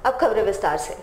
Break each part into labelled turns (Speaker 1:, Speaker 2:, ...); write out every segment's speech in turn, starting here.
Speaker 1: अब खबरें विस्तार से।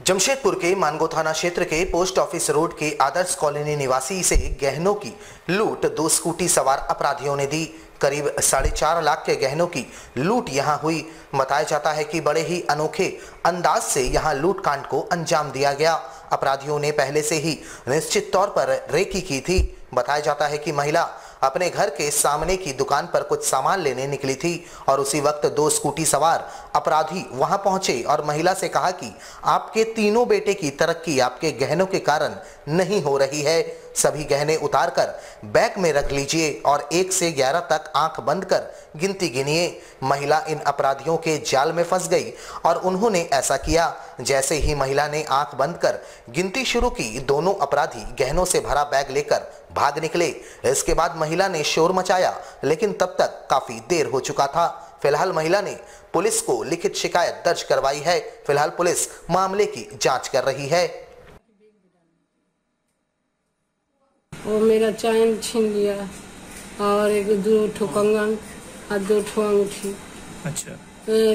Speaker 2: जमशेदपुर के मानगो थाना क्षेत्र के पोस्ट ऑफिस रोड के आदर्श कॉलोनी निवासी से गहनों की लूट 2 स्कूटी सवार अपराधियों ने दी। करीब 4.5 लाख के गहनों की लूट यहां हुई। बताया जाता है कि बड़े ही अनोखे अंदाज से यहां लूट कांड को अंजाम दिया गया। अपराधियों ने पहले से ही निश्चित तौर पर रेकी की थी। बताया जाता है कि महिला अपने घर के सामने की दुकान पर कुछ सामान लेने निकली थी और उसी वक्त 2 स्कूटी सवार अपराधी वहां पहुंचे और महिला से कहा कि आपके तीनों बेटे की तरक्की आपके गहनों के कारण नहीं हो रही है। सभी गहने उतारकर बैग में रख लीजिए और 1 से 11 तक आंख बंद कर गिनती गिनिए। महिला इन अपराधियों के जाल में फंस गई और उन्होंने ऐसा किया। जैसे ही महिला ने आंख बंद कर गिनती शुरू की, दोनों अपराधी गहनों से भरा बैग लेकर भाग निकले। इसके बाद महिला ने शोर मचाया, लेकिन तब तक काफी देर हो चुका था। फिलहाल महिला ने पुलिस को लिखित शिकायत दर्ज करवाई है। फिलहाल पुलिस मामले की जांच कर रही है।
Speaker 3: वो मेरा चैन छीन लिया और 2 ठो कंगन और 2 ठो अंगूठी। अच्छा।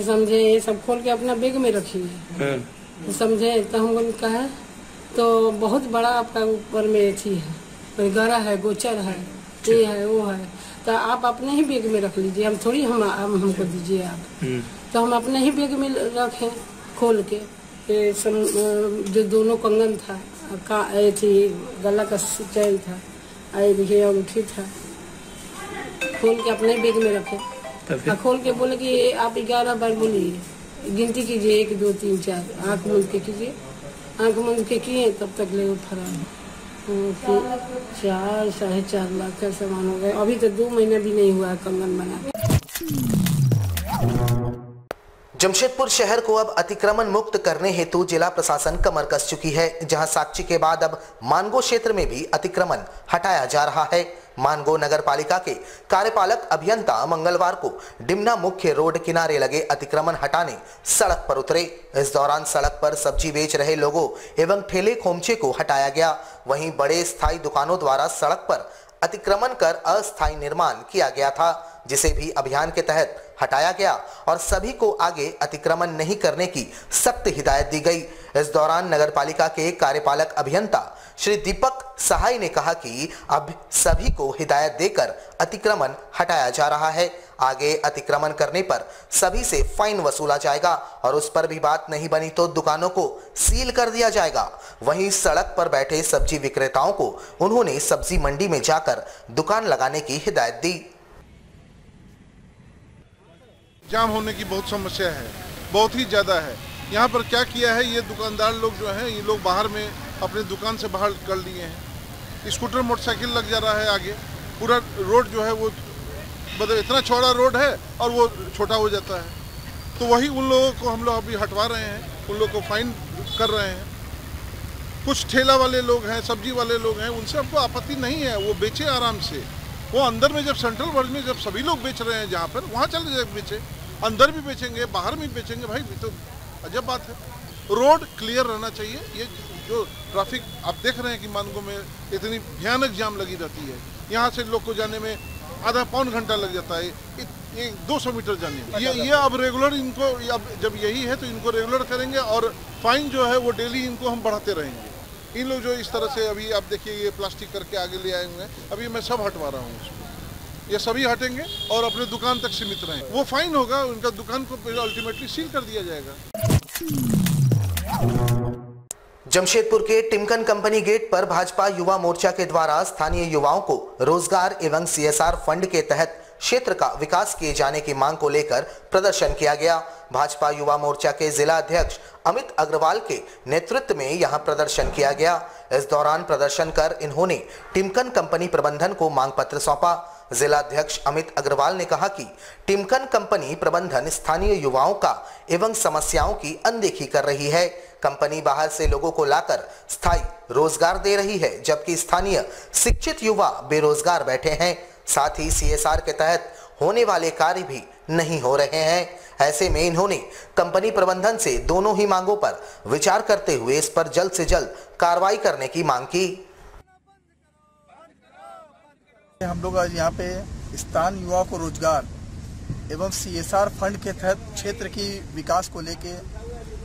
Speaker 3: समझे, ये सब खोल के अपना बैग में रखी है। समझे, तो हमको कहा तो बहुत बड़ा आपका ऊपर में थी है, गरा है, गोचर है, ये है, वो है, तो आप अपने ही बैग में रख लीजिए। हम थोड़ी हमको दीजिए आप। तो हम अपने ही बैग में रखे खोल के। जो दोनों कंगन था, थी गला का चैन था, देखिए अंगूठी था, खोल के अपने बैग में रखे। खोल के बोले कि आप 11 बार बोलिए, गिनती कीजिए, 1 2 3 4, आँख मूंद के कीजिए। आँख मूंद के किए, तब तक ले फरार। 4 4.5 लाख का सामान हो गया। अभी तो 2 महीना भी नहीं हुआ कंगन बना के।
Speaker 2: जमशेदपुर शहर को अब अतिक्रमण मुक्त करने हेतु जिला प्रशासन कमर कस चुकी है, जहां साक्षी के बाद अब मानगो क्षेत्र में भी अतिक्रमण हटाया जा रहा है। मानगो नगर पालिका के कार्यपालक अभियंता मंगलवार को डिमना मुख्य रोड किनारे लगे अतिक्रमण हटाने सड़क पर उतरे। इस दौरान सड़क पर सब्जी बेच रहे लोगों एवं ठेले खोमचे को हटाया गया। वहीं बड़े स्थायी दुकानों द्वारा सड़क पर अतिक्रमण कर अस्थायी निर्माण किया गया था, जिसे भी अभियान के तहत हटाया गया और सभी को आगे अतिक्रमण नहीं करने की सख्त हिदायत दी गई। इस दौरान नगर पालिका के कार्यपालक अभियंता श्री दीपक सहाय ने कहा कि अब सभी को हिदायत देकर अतिक्रमण हटाया जा रहा है। आगे अतिक्रमण करने पर सभी से फाइन वसूला जाएगा और उस पर भी बात नहीं बनी तो दुकानों को सील कर दिया जाएगा। वहीं सड़क पर बैठे सब्जी विक्रेताओं को उन्होंने सब्जी मंडी में जाकर दुकान लगाने की हिदायत दी।
Speaker 4: जाम होने की बहुत समस्या है, बहुत ही ज़्यादा है। यहाँ पर क्या किया है, ये दुकानदार लोग जो हैं, ये लोग बाहर में अपने दुकान से बाहर कर लिए हैं। स्कूटर मोटरसाइकिल लग जा रहा है आगे। पूरा रोड जो है वो मतलब इतना चौड़ा रोड है और वो छोटा हो जाता है। तो वही उन लोगों को हम लोग अभी हटवा रहे हैं, उन लोगों को फाइन कर रहे हैं। कुछ ठेला वाले लोग हैं, सब्जी वाले लोग हैं, उनसे हमको आपत्ति नहीं है, वो बेचे आराम से। वो अंदर में जब सेंट्रल वर्ल्ड में जब सभी लोग बेच रहे हैं, जहाँ पर वहाँ चले जाए बेचे, अंदर भी बेचेंगे, बाहर भी बेचेंगे, भाई तो अजब बात है। रोड क्लियर रहना चाहिए। ये जो ट्रैफिक आप देख रहे हैं कि मानगो में इतनी भयानक जाम लगी रहती है, यहाँ से लोग को जाने में आधा पौन घंटा लग जाता है, 200 मीटर जाने में। ये अब रेगुलर इनको, अब जब यही है तो इनको रेगुलर करेंगे और फाइन जो है वो डेली इनको हम बढ़ाते रहेंगे। इन लोग जो इस तरह से अभी आप देखिए ये प्लास्टिक करके आगे ले आए हुए हैं, अभी मैं सब हटवा रहा हूँ इसको। ये सभी हटेंगे और अपने दुकान तक सीमित रहेंगे। वो फाइन होगा, उनका दुकान को अल्टीमेटली सील कर दिया जाएगा।
Speaker 2: जमशेदपुर के टिमकन कंपनी गेट पर भाजपा युवा मोर्चा के द्वारा स्थानीय युवाओं को रोजगार एवं CSR फंड के तहत क्षेत्र का विकास किए जाने की मांग को लेकर प्रदर्शन किया गया। भाजपा युवा मोर्चा के जिला अध्यक्ष अमित अग्रवाल के नेतृत्व में यहां प्रदर्शन किया गया। इस दौरान प्रदर्शन कर इन्होंने टिमकन कंपनी प्रबंधन को मांग पत्र सौंपा। जिला अध्यक्ष अमित अग्रवाल ने कहा कि टिमकन कंपनी प्रबंधन स्थानीय युवाओं का एवं समस्याओं की अनदेखी कर रही है। कंपनी बाहर से लोगों को लाकर स्थायी रोजगार दे रही है, जबकि स्थानीय शिक्षित युवा बेरोजगार बैठे हैं। साथ ही CSR के तहत होने वाले कार्य भी नहीं हो रहे हैं। ऐसे में इन्होंने कंपनी प्रबंधन से दोनों ही मांगों पर विचार करते हुए इस पर जल्द से जल्द कार्रवाई करने की मांग की।
Speaker 5: हम लोग आज यहाँ पे स्थानीय युवाओं को रोजगार एवं CSR फंड के तहत क्षेत्र की विकास को लेके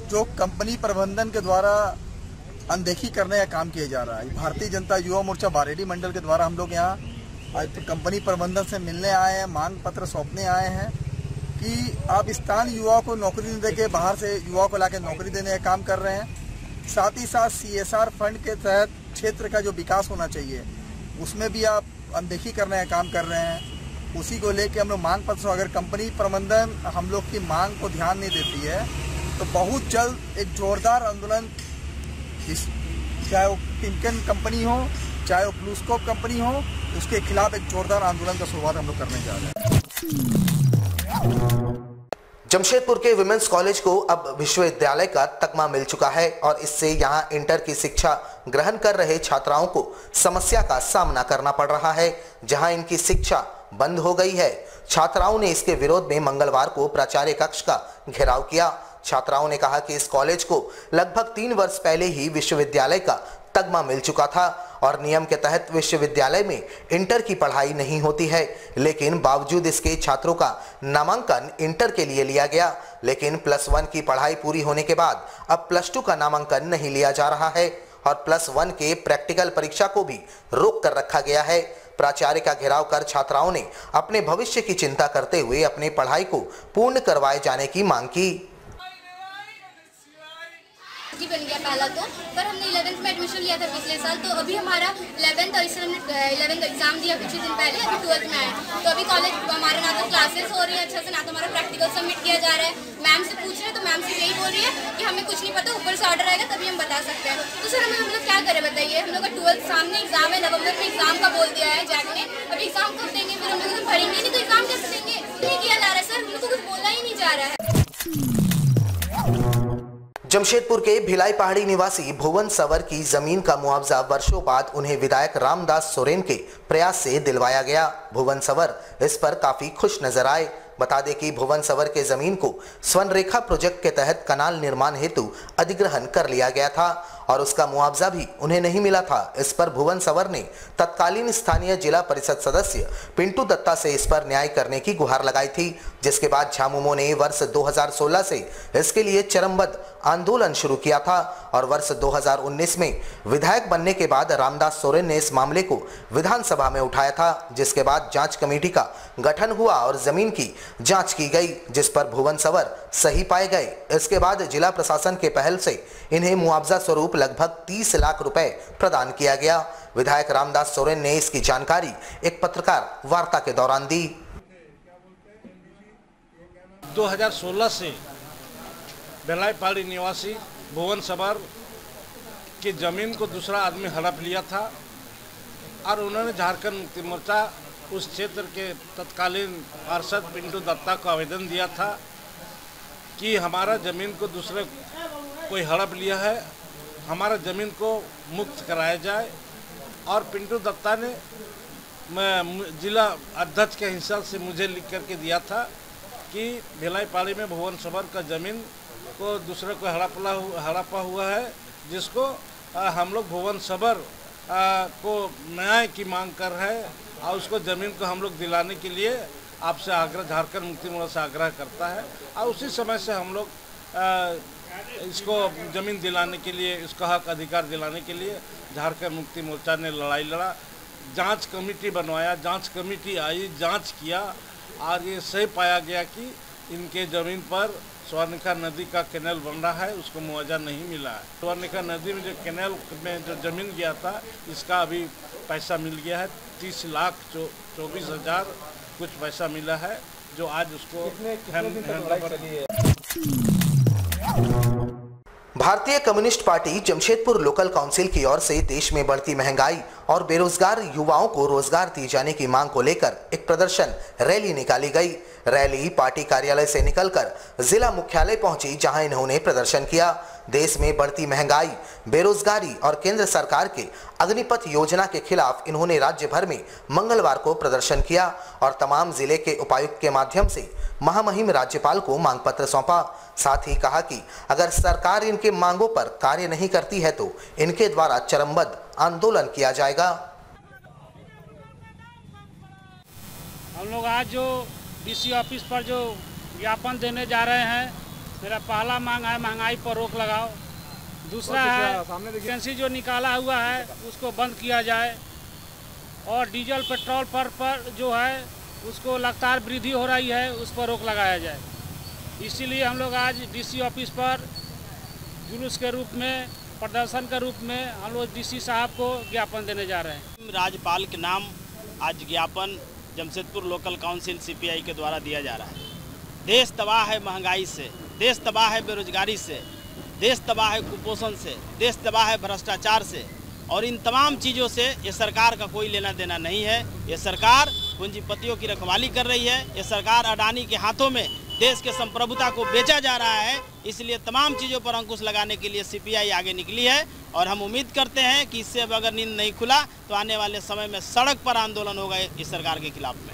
Speaker 5: जो कंपनी प्रबंधन के द्वारा अनदेखी करने का काम किया जा रहा है। भारतीय जनता युवा मोर्चा बारेडी मंडल के द्वारा हम लोग यहाँ आज कंपनी प्रबंधन से मिलने आए हैं, मांग पत्र सौंपने आए हैं कि आप स्थानीय युवाओं को नौकरी नहीं देके बाहर से युवाओं को लाके नौकरी देने का काम कर रहे हैं। साथ ही साथ CSR फंड के तहत क्षेत्र का जो विकास होना चाहिए उसमें भी आप अनदेखी करने का काम कर रहे हैं। उसी को लेके हम लोग मांग पत्र, अगर कंपनी प्रबंधन हम लोग की मांग को ध्यान नहीं देती है तो बहुत जल्द एक जोरदार आंदोलन, चाहे वो टिमकेन कंपनी हो चाहे वो ब्लूस्कोप कंपनी हो, उसके खिलाफ एक जोरदार आंदोलन का शुरुआत हम लोग करने जा रहे हैं।
Speaker 2: जमशेदपुर के विमेंस कॉलेज को अब विश्वविद्यालय का तगमा मिल चुका है और इससे यहां इंटर की शिक्षा ग्रहण कर रहे छात्राओं को समस्या का सामना करना पड़ रहा है, जहां इनकी शिक्षा बंद हो गई है। छात्राओं ने इसके विरोध में मंगलवार को प्राचार्य कक्ष का घेराव किया। छात्राओं ने कहा कि इस कॉलेज को लगभग 3 वर्ष पहले ही विश्वविद्यालय का तगमा मिल चुका था और नियम के तहत विश्वविद्यालय में इंटर की पढ़ाई नहीं होती है, लेकिन बावजूद इसके छात्रों का नामांकन इंटर के लिए लिया गया। लेकिन +1 की पढ़ाई पूरी होने के बाद अब +2 का नामांकन नहीं लिया जा रहा है और +1 के प्रैक्टिकल परीक्षा को भी रोक कर रखा गया है। प्राचार्य का घेराव कर छात्राओं ने अपने भविष्य की चिंता करते हुए अपनी पढ़ाई को पूर्ण करवाए जाने की मांग की।
Speaker 6: बन गया पहला तो, पर हमने 11th में एडमिशन लिया था पिछले साल, तो अभी हमारा 11th एग्जाम दिया कुछ दिन पहले, अभी 12th में आया। तो अभी कॉलेज हमारे ना तो क्लासेस हो रही है अच्छा से, ना तो हमारा प्रैक्टिकल सबमिट किया जा रहा है। मैम से पूछ रहे हैं तो मैम से यही बोल रही है कि हमें कुछ नहीं पता, ऊपर से ऑर्डर आएगा तभी हम बता सकते हैं। तो सर हम लोग क्या करें बताइए, हम लोग का 12th सामने एग्जाम है, नवंबर में एग्जाम का बोल दिया है जैक ने, अभी एग्जाम कब देंगे, फिर हम लोग तो पढ़ेंगे नहीं तो एग्जाम कैसे देंगे, नहीं किया जा रहा है सर, हम लोग को कुछ बोलना ही नहीं जा रहा है।
Speaker 2: जमशेदपुर के भिलाई पहाड़ी निवासी भुवन सवर की जमीन का मुआवजा वर्षों बाद उन्हें विधायक रामदास सोरेन के प्रयास से दिलवाया गया। भुवन सवर इस पर काफी खुश नजर आए। बता दें कि भुवन सवर के जमीन को स्वर्णरेखा प्रोजेक्ट के तहत कनाल निर्माण हेतु अधिग्रहण कर लिया गया था और उसका मुआवजा भी उन्हें नहीं मिला था। इस पर भुवन सवर ने तत्कालीन स्थानीय जिला परिषद सदस्य पिंटू दत्ता से इस पर न्याय करने की गुहार लगाई थी, जिसके बाद झामुमो ने वर्ष 2016 से इसके लिए चरमबद्ध आंदोलन शुरू किया था और वर्ष 2019 में विधायक बनने के बाद रामदास सोरेन ने इस मामले को विधानसभा में उठाया था, जिसके बाद जांच कमेटी का गठन हुआ और जमीन की जांच की गई, जिस पर भुवन सवर सही पाए गए। इसके बाद जिला प्रशासन के पहल से इन्हें मुआवजा स्वरूप लगभग 30 लाख रुपए प्रदान किया गया। विधायक रामदास सोरेन ने इसकी जानकारी एक पत्रकार वार्ता के दौरान दी।
Speaker 7: 2016 से भिलाई पहाड़ी निवासी भुवन सवर की जमीन को दूसरा आदमी हड़प लिया था और उन्होंने झारखंड मुक्ति मोर्चा उस क्षेत्र के तत्कालीन पार्षद पिंटू दत्ता को आवेदन दिया था कि हमारा ज़मीन को दूसरे कोई हड़प लिया है, हमारा ज़मीन को मुक्त कराया जाए। और पिंटू दत्ता ने जिला अध्यक्ष के हिसाब से मुझे लिख करके दिया था कि भिलाई पहाड़ी में भुवन सवर का ज़मीन को दूसरे को हड़पा हुआ है, जिसको हम लोग भुवन सवर को न्याय की मांग कर रहे हैं और उसको ज़मीन को हम लोग दिलाने के लिए आपसे आग्रह, झारखंड मुक्ति मोर्चा से आग्रह करता है। और उसी समय से हम लोग इसको ज़मीन दिलाने के लिए, इसका हक अधिकार दिलाने के लिए झारखंड मुक्ति मोर्चा ने लड़ाई लड़ा, जांच कमेटी बनवाया, जांच कमेटी आई, जांच किया और ये सही पाया गया कि इनके ज़मीन पर स्वर्णरेखा नदी का कैनाल बन रहा है, उसको मुआवजा नहीं मिला है। स्वर्णरेखा नदी में जो कैनाल में जो ज़मीन गया था, इसका अभी पैसा मिल गया है, 30,24,000 कुछ पैसा मिला है, जो आज उसको
Speaker 2: भारतीय communist party Jamshedpur local council की ओर से देश में बढ़ती महंगाई और बेरोजगार युवाओं को रोजगार दिए जाने की मांग को लेकर एक प्रदर्शन रैली निकाली गई। रैली पार्टी कार्यालय से निकलकर जिला मुख्यालय पहुंची, जहां इन्होंने प्रदर्शन किया। देश में बढ़ती महंगाई, बेरोजगारी और केंद्र सरकार के अग्निपथ योजना के खिलाफ इन्होंने राज्य भर में मंगलवार को प्रदर्शन किया और तमाम जिले के उपायुक्त के माध्यम से महामहिम राज्यपाल को मांग पत्र सौंपा। साथ ही कहा कि अगर सरकार इनके मांगों पर कार्य नहीं करती है तो इनके द्वारा चरमबद्ध आंदोलन किया जाएगा।
Speaker 8: हम लोग आज जो डीसी ऑफिस पर जो ज्ञापन देने जा रहे हैं, मेरा पहला मांग है महंगाई पर रोक लगाओ। दूसरा है वैकेंसी जो निकाला हुआ है उसको बंद किया जाए और डीजल पेट्रोल पर जो है उसको लगातार वृद्धि हो रही है, उस पर रोक लगाया जाए। इसीलिए हम लोग आज डीसी ऑफिस पर जुलूस के रूप में, प्रदर्शन के रूप में हम लोग डीसी साहब को ज्ञापन देने जा रहे हैं।
Speaker 9: राज्यपाल के नाम आज ज्ञापन जमशेदपुर लोकल काउंसिल सीपीआई के द्वारा दिया जा रहा है। देश तबाह है महंगाई से, देश तबाह है बेरोजगारी से, देश तबाह है कुपोषण से, देश तबाह है भ्रष्टाचार से, और इन तमाम चीज़ों से ये सरकार का कोई लेना देना नहीं है। ये सरकार पूंजीपतियों की रखवाली कर रही है। ये सरकार अडानी के हाथों में देश के संप्रभुता को बेचा जा रहा है। इसलिए तमाम चीज़ों पर अंकुश लगाने के लिए सीपीआई आगे निकली है और हम उम्मीद करते हैं कि इससे अब अगर नींद नहीं खुला तो आने वाले समय में सड़क पर आंदोलन होगा इस सरकार के खिलाफ में।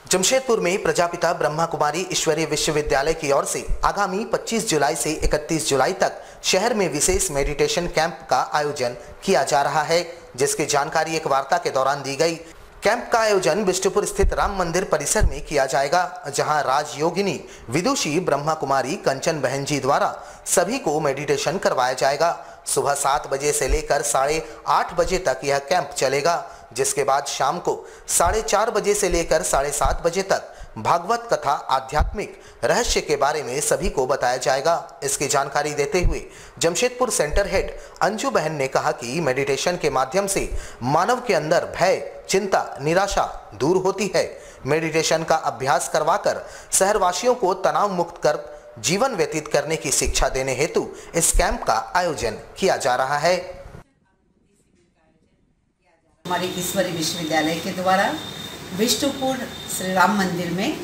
Speaker 2: जमशेदपुर में प्रजापिता ब्रह्मा कुमारी ईश्वरीय विश्वविद्यालय की ओर से आगामी 25 जुलाई से 31 जुलाई तक शहर में विशेष मेडिटेशन कैंप का आयोजन किया जा रहा है, जिसकी जानकारी एक वार्ता के दौरान दी गई। कैंप का आयोजन बिष्टुपुर स्थित राम मंदिर परिसर में किया जाएगा, जहां राजयोगिनी विदुषी ब्रह्मा कुमारी कंचन बहन जी द्वारा सभी को मेडिटेशन करवाया जाएगा। सुबह 7 बजे से लेकर 8:30 बजे तक यह कैंप चलेगा, जिसके बाद शाम को 4:30 बजे से लेकर 7:30 बजे तक भागवत कथा आध्यात्मिक रहस्य के बारे में सभी को बताया जाएगा। इसकी जानकारी देते हुए जमशेदपुर सेंटर हेड अंजू बहन ने कहा कि मेडिटेशन के माध्यम से मानव के अंदर भय, चिंता, निराशा दूर होती है। मेडिटेशन का अभ्यास करवाकर शहरवासियों को तनाव मुक्त कर जीवन व्यतीत करने की शिक्षा देने हेतु इस कैंप का आयोजन किया जा रहा है।
Speaker 10: हमारे ईश्वरीय विश्वविद्यालय के द्वारा बिष्टुपुर श्री राम मंदिर में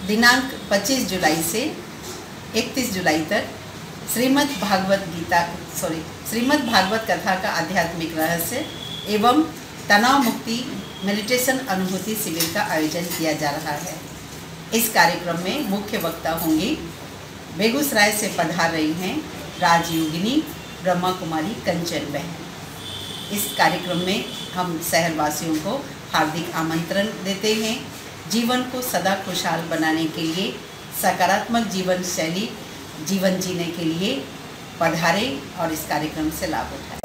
Speaker 10: दिनांक 25 जुलाई से 31 जुलाई तक श्रीमद् भागवत कथा का आध्यात्मिक रहस्य एवं तनाव मुक्ति मेडिटेशन अनुभूति शिविर का आयोजन किया जा रहा है। इस कार्यक्रम में मुख्य वक्ता होंगी बेगूसराय से पधार रही हैं राजयोगिनी ब्रह्मा कुमारी कंचन बहन। इस कार्यक्रम में हम शहरवासियों को हार्दिक आमंत्रण देते हैं। जीवन को सदा खुशहाल बनाने के लिए, सकारात्मक जीवन शैली जीवन जीने के लिए पधारें और इस कार्यक्रम से लाभ उठाएं।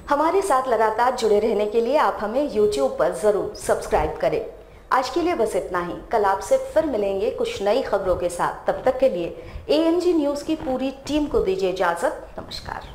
Speaker 1: हमारे साथ लगातार जुड़े रहने के लिए आप हमें YouTube पर जरूर सब्सक्राइब करें। आज के लिए बस इतना ही। कल आपसे फिर मिलेंगे कुछ नई खबरों के साथ। तब तक के लिए ANG न्यूज़ की पूरी टीम को दीजिए इजाजत। नमस्कार।